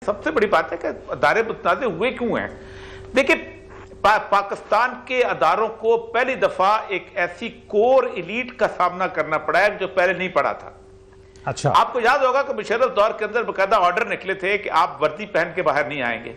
सबसे बड़ी बात है कि अदारे मुतनाज़ हुए क्यों हैं। देखिए पाकिस्तान के अदारों को पहली दफा एक ऐसी कोर एलीट का सामना करना पड़ा है जो पहले नहीं पड़ा था। अच्छा, आपको याद होगा कि मुशर्रफ दौर के अंदर बकायदा ऑर्डर निकले थे कि आप वर्दी पहन के बाहर नहीं आएंगे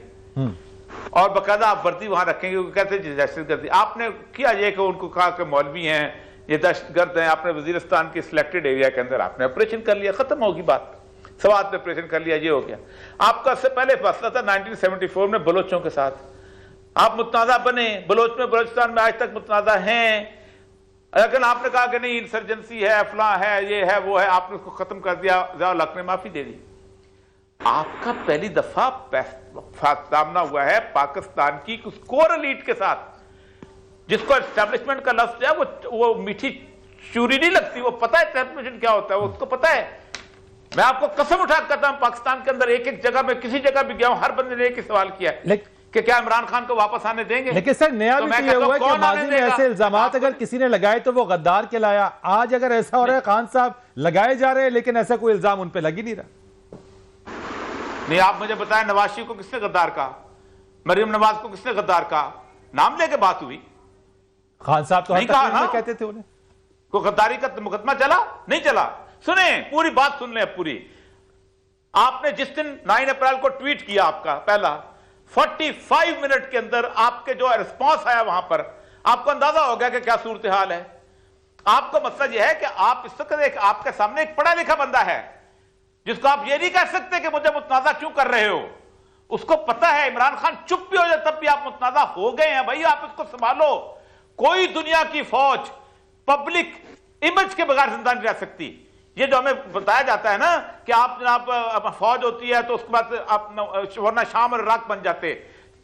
और बकायदा आप वर्दी वहां रखेंगे, कहते दहशतगर्दी। आपने किया ये कि उनको कहा कि मौलवी हैं, ये दहशतगर्द हैं। आपने वजीरिस्तान के सिलेक्टेड एरिया के अंदर आपने ऑपरेशन कर लिया, खत्म होगी बात। सवात में ऑपरेशन कर लिया, ये हो गया। आपका इससे पहले फैसला था 1974 में बलोचों के साथ, आप मुतनाज़ा बने। बलोच में बलोचिस्तान में आज तक मुतनाज़ा हैं, लेकिन आपने कहा कि नहीं इंसर्जेंसी है, फलां है, ये है, वो है, आपने उसको खत्म कर दिया। ज़िया-उल हक ने माफी दे दी। आपका पहली दफा सामना हुआ है पाकिस्तान की उस कोर एलीट के साथ, जिसको एस्टेब्लिशमेंट का लफ्ज है वो मीठी चूरी नहीं लगती, वो पता है एस्टेब्लिशमेंट क्या होता है, उसको पता है। मैं आपको कसम उठा करता हूं, पाकिस्तान के अंदर एक एक जगह में किसी जगह भी गया हूं, हर बंदे ने एक ही सवाल किया है कि क्या इमरान खान को वापस आने देंगे। लेकिन सर नया भी ये हुआ कि माजी में ऐसे इल्जामात अगर किसी ने लगाए तो वो गद्दार कहलाया। आज अगर ऐसा हो रहा है खान साहब लगाए जा रहे हैं लेकिन ऐसा कोई इल्जाम उन पे लग ही नहीं रहा। नहीं, आप मुझे बताएं नवाज शरीफ को किसने गद्दार कहा, मरियम नवाज को किसने गद्दार कहा? नाम लेके बात हुई। खान साहब तो नहीं कहा ना, कहते थे उन्हें को गद्दारी का मुकदमा चला नहीं चला। सुने पूरी बात, सुन ले पूरी। आपने जिस दिन 9 अप्रैल को ट्वीट किया, आपका पहला 45 मिनट के अंदर आपके जो रिस्पांस आया वहां पर, आपको अंदाजा हो गया कि क्या सूरत हाल है। आपका मसला यह है कि आप इस वक्त आपके सामने एक पढ़ा लिखा बंदा है जिसको आप ये नहीं कह सकते कि मुझे मुतनाजा क्यों कर रहे हो। उसको पता है इमरान खान चुप भी हो जाए तब भी आप मुतनाजा हो गए हैं। भाई आप इसको संभालो। कोई दुनिया की फौज पब्लिक इमेज के बगैर जिंदा नहीं रह सकती। ये जो हमें बताया जाता है ना कि आप जनाब फौज होती है तो उसके बाद आप वरना शाम और इराक बन जाते।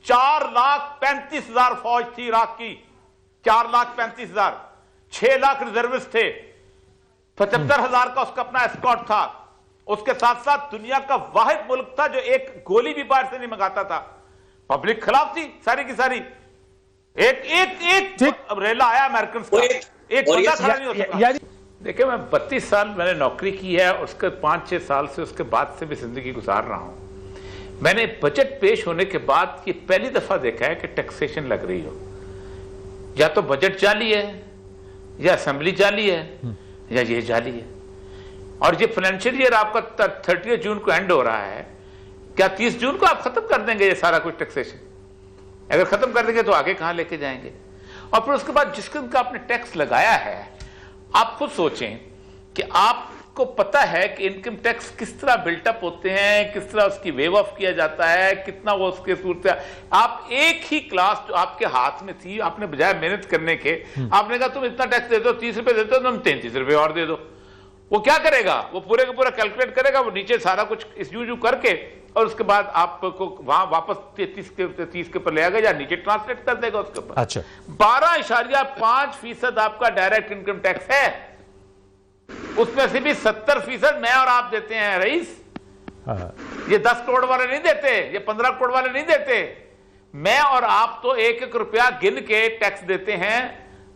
4,35,000 फौज थी इराक की, 4,35,000, 6 लाख रिजर्विस्ट थे, 75,000 का उसका अपना एस्कॉर्ट था। उसके साथ साथ दुनिया का वाहिद मुल्क था जो एक गोली भी बाहर से नहीं मंगाता था। पब्लिक खिलाफ थी सारी की सारी। एक रेला आया अमेरिकन का, एक बंदा खड़ा नहीं हो सका। देखिए मैं 32 साल मैंने नौकरी की है, उसके 5-6 साल से उसके बाद से भी जिंदगी गुजार रहा हूं। मैंने बजट पेश होने के बाद ये पहली दफा देखा है कि टैक्सेशन लग रही हो। या तो बजट जाली है, या असेंबली जाली है, या ये जाली है। और ये फाइनेंशियल ईयर आपका 30 जून को एंड हो रहा है। क्या 30 जून को आप खत्म कर देंगे ये सारा कुछ टैक्सेशन? अगर खत्म कर देंगे तो आगे कहां लेके जाएंगे? और फिर उसके बाद जिसके उनका आपने टैक्स लगाया है, आप खुद सोचें कि आपको पता है कि इनकम टैक्स किस तरह बिल्टअप होते हैं, किस तरह उसकी वेव ऑफ किया जाता है, कितना वो उसके सूरत। आप एक ही क्लास जो आपके हाथ में थी, आपने बजाय मेहनत करने के आपने कहा तुम इतना टैक्स दे दो, 30 रुपए देते हो, तुम 33 रुपए और दे दो। वो क्या करेगा? वो पूरे का पूरा कैलकुलेट करेगा, वो नीचे सारा कुछ इस यूं करके और उसके बाद आपको वहां वापस 30 के ऊपर ले आएगा या नीचे ट्रांसलेट कर देगा उसके ऊपर। अच्छा, 12.5% आपका डायरेक्ट इनकम टैक्स है। उसमें से भी 70% मैं और आप देते हैं रईस। ये 10 करोड़ वाले नहीं देते, ये 15 करोड़ वाले नहीं देते। मैं और आप तो 1-1 रुपया गिन के टैक्स देते हैं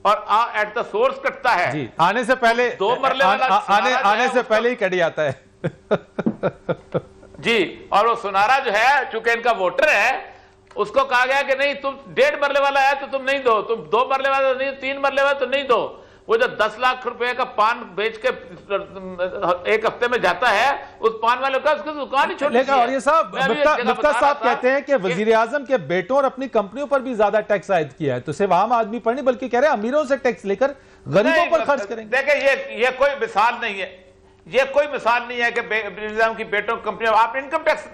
और एट द सोर्स कटता है जी। आने से पहले 2 मरले वाला आने से पहले ही कट जाता है जी। और वो सुनारा जो है चूंकि इनका वोटर है, उसको कहा गया कि नहीं तुम 1.5 मरले वाला है तो तुम नहीं दो, तुम 2 मरले वाला तो नहीं, 3 मरले वाला तो नहीं दो। वो जो 10 लाख रुपए का पान बेच के 1 हफ्ते में जाता है, उस पान वाले का उसकी दुकान ही छोड़ दी है। और ये साहब मुफ्ता साहब कहते हैं कि वजीर आजम के बेटों और अपनी कंपनियों पर भी ज्यादा टैक्स आयद किया है, तो सिर्फ आम आदमी पर नहीं बल्कि कह रहे हैं अमीरों से टैक्स लेकर गरीबों पर खर्च करेंगे। देखिए ये कोई मिसाल नहीं है, ये कोई मिसाल नहीं है कि की बेटों कंपनियों आपने इनकम टैक्स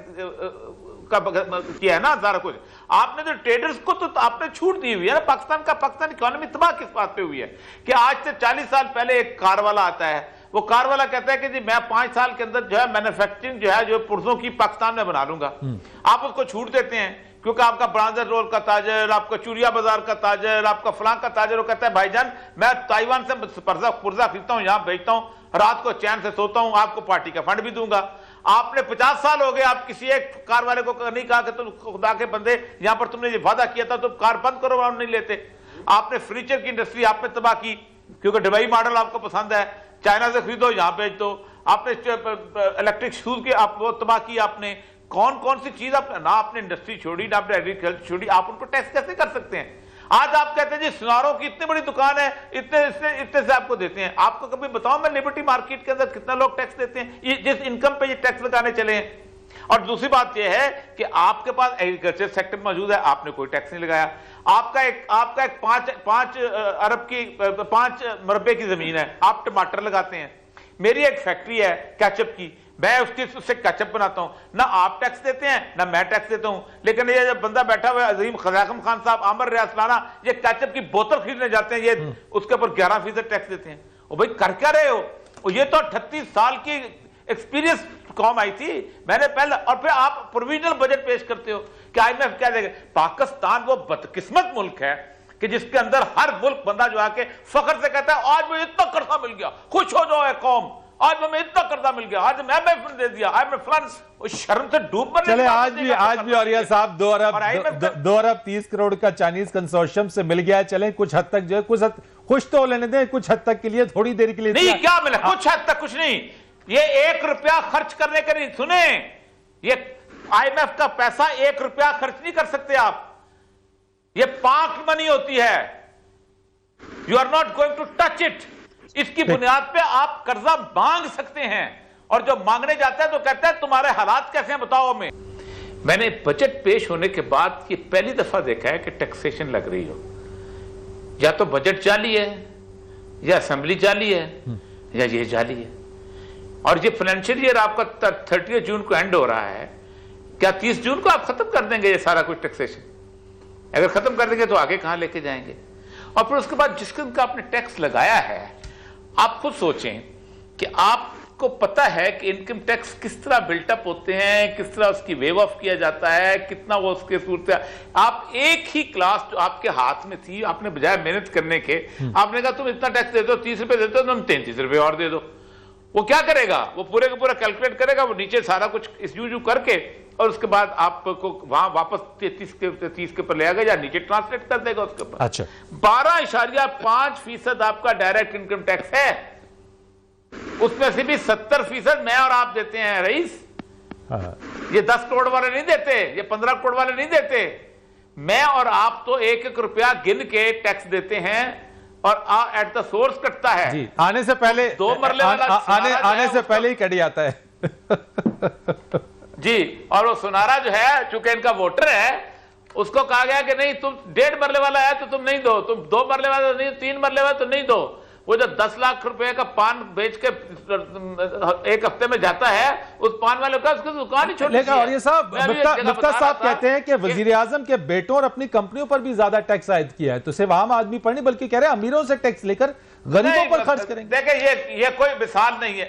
का किया है ना सारा कुछ। आपने तो ट्रेडर्स को तो आपने छूट दी हुई है ना। पाकिस्तान इकोनॉमी तबाह किस बात पे हुई है कि आज से 40 साल पहले एक कार वाला आता है, वो कार वाला कहता है कि जी मैं 5 साल के अंदर जो है मैन्युफैक्चरिंग जो है जो पुर्जों की पाकिस्तान में बना लूंगा। आप उसको छूट देते हैं क्योंकि आपका ब्रांजर रोल का ताजर, आपका चूड़िया बाजार का ताजर, आपका फलां का ताजर, वो कहता है भाईजान मैं ताइवान से पुर्जा खरीदता हूं, यहां बेचता हूं, रात को चैन से सोता हूं, आपको पार्टी का फंड भी दूंगा। आपने 50 साल हो गए, आप किसी एक कार वाले को नहीं कहा कि तुम खुदा के बंदे यहां पर तुमने ये वादा किया था, तुम कार बंद करो, और नहीं लेते। आपने फर्नीचर की इंडस्ट्री आपने तबाह की क्योंकि दुबई मॉडल आपको पसंद है, चाइना से खरीदो यहां बेच दो। आपने इलेक्ट्रिक शूज की आप वो तबाह की आपने कौन कौन सी चीज आप ना, आपने इंडस्ट्री छोड़ी ना आपने एग्रीकल्चर छोड़ी, आप उनको टैक्स कैसे कर सकते हैं? आज आप कहते हैं जी सुनारों की इतनी बड़ी दुकान है, इतने से आपको देते हैं। आपको कभी बताओ मैं लिबर्टी मार्केट के अंदर कितना लोग टैक्स देते हैं, ये जिस इनकम पे ये टैक्स लगाने चले हैं। और दूसरी बात यह है कि आपके पास एग्रीकल्चर सेक्टर मौजूद है, आपने कोई टैक्स नहीं लगाया। आपका एक 5 मरबे की जमीन है, आप टमाटर लगाते हैं। मेरी एक फैक्ट्री है केचप की, मैं उससे केचप बनाता हूं, ना आप टैक्स देते हैं ना मैं टैक्स देता हूं। लेकिन ये जब बंदा बैठा हुआ है अजीम खजाकम खान साहब आमर रियासलाना, ये केचप की बोतल खरीदने जाते हैं, ये उसके ऊपर 11% टैक्स देते हैं। और भाई कर क्या रहे हो? ये तो 38 साल की एक्सपीरियंस कौम आई थी। मैंने पहले, और फिर आप प्रोविजनल बजट पेश करते हो कि IMF क्या देगा। पाकिस्तान वो बदकिस्मत मुल्क है कि जिसके अंदर हर मुल्क बंदा जो आके फख्र से कहता है आज मुझे इतना कर्जा मिल गया, खुश हो जाओ कौम, आज हमें इतना कर्जा मिल गया, आज मैं दे दिया, आज मैं फलान, शर्म से डूब मरने। चले आज भी औरिया साहब 2 अरब 30 करोड़ का चाइनीज कंसोर्शियम से मिल गया है। चले कुछ हद तक जो है, कुछ हद खुश तो लेने दें, कुछ हद तक के लिए, थोड़ी देर के लिए नहीं। क्या मिला? कुछ हद तक कुछ नहीं। ये 1 रुपया खर्च करने के नहीं, सुने, ये IMF का पैसा 1 रुपया खर्च नहीं कर सकते आप। ये पाक मनी होती है, you are not going to touch it. इसकी बुनियाद पे आप कर्जा मांग सकते हैं, और जो मांगने जाता है तो कहता है तुम्हारे हालात कैसे हैं बताओ हमें। मैंने बजट पेश होने के बाद ये पहली दफा देखा है कि टैक्सेशन लग रही हो। या तो बजट जाली है, या असेंबली जाली है, या ये जाली है। और ये फाइनेंशियल ईयर आपका 30 जून को एंड हो रहा है, क्या 30 जून को आप खत्म कर देंगे ये सारा कुछ टैक्सेशन? अगर खत्म कर देंगे तो आगे कहां लेके जाएंगे? और फिर उसके बाद जिसके उनका आपने टैक्स लगाया है, आप खुद सोचें कि आपको पता है कि इनकम टैक्स किस तरह बिल्टअप होते हैं, किस तरह उसकी वेव ऑफ किया जाता है, कितना वो उसके सूरत। आप एक ही क्लास जो आपके हाथ में थी, आपने बजाय मेहनत करने के आपने कहा तुम इतना टैक्स दे दो, 30 रुपए देते हो, तुम 33 रुपए और दे दो। वो क्या करेगा? वो पूरे का पूरा कैलकुलेट करेगा, वो नीचे सारा कुछ इस यू करके, और उसके बाद आपको वहां वापस 30 के ऊपर ले आएगा, या नीचे ट्रांसलेट कर देगा उसके ऊपर। अच्छा, 12.5% आपका डायरेक्ट इनकम टैक्स है, उसमें से भी 70% मैं और आप देते हैं रईस। ये 10 करोड़ वाले नहीं देते, ये 15 करोड़ वाले नहीं देते। मैं और आप तो 1-1 रुपया गिन के टैक्स देते हैं, और एट द सोर्स कटता है जी। आने से पहले 2 मरले वाला आने से पहले ही कट जाता है जी। और वो सुनारा जो है, चूंकि इनका वोटर है, उसको कहा गया कि नहीं तुम 1.5 मरले वाला है तो तुम नहीं दो, तुम 2 मरले वाला नहीं, 3 मरले वाला तो नहीं दो। वो जो 10 लाख रुपए का पान बेच के 1 हफ्ते में जाता है, उस पान वाले का उसकी दुकान ही छोड़ दी है। और ये साहब मुफ्ता साहब कहते हैं कि वजीर आजम के बेटों और अपनी कंपनियों पर भी ज्यादा टैक्स आयद किया है, तो सिर्फ आम आदमी पर नहीं बल्कि कह रहे हैं अमीरों से टैक्स लेकर गरीबों पर खर्च करेंगे। देखिए ये कोई मिसाल नहीं है।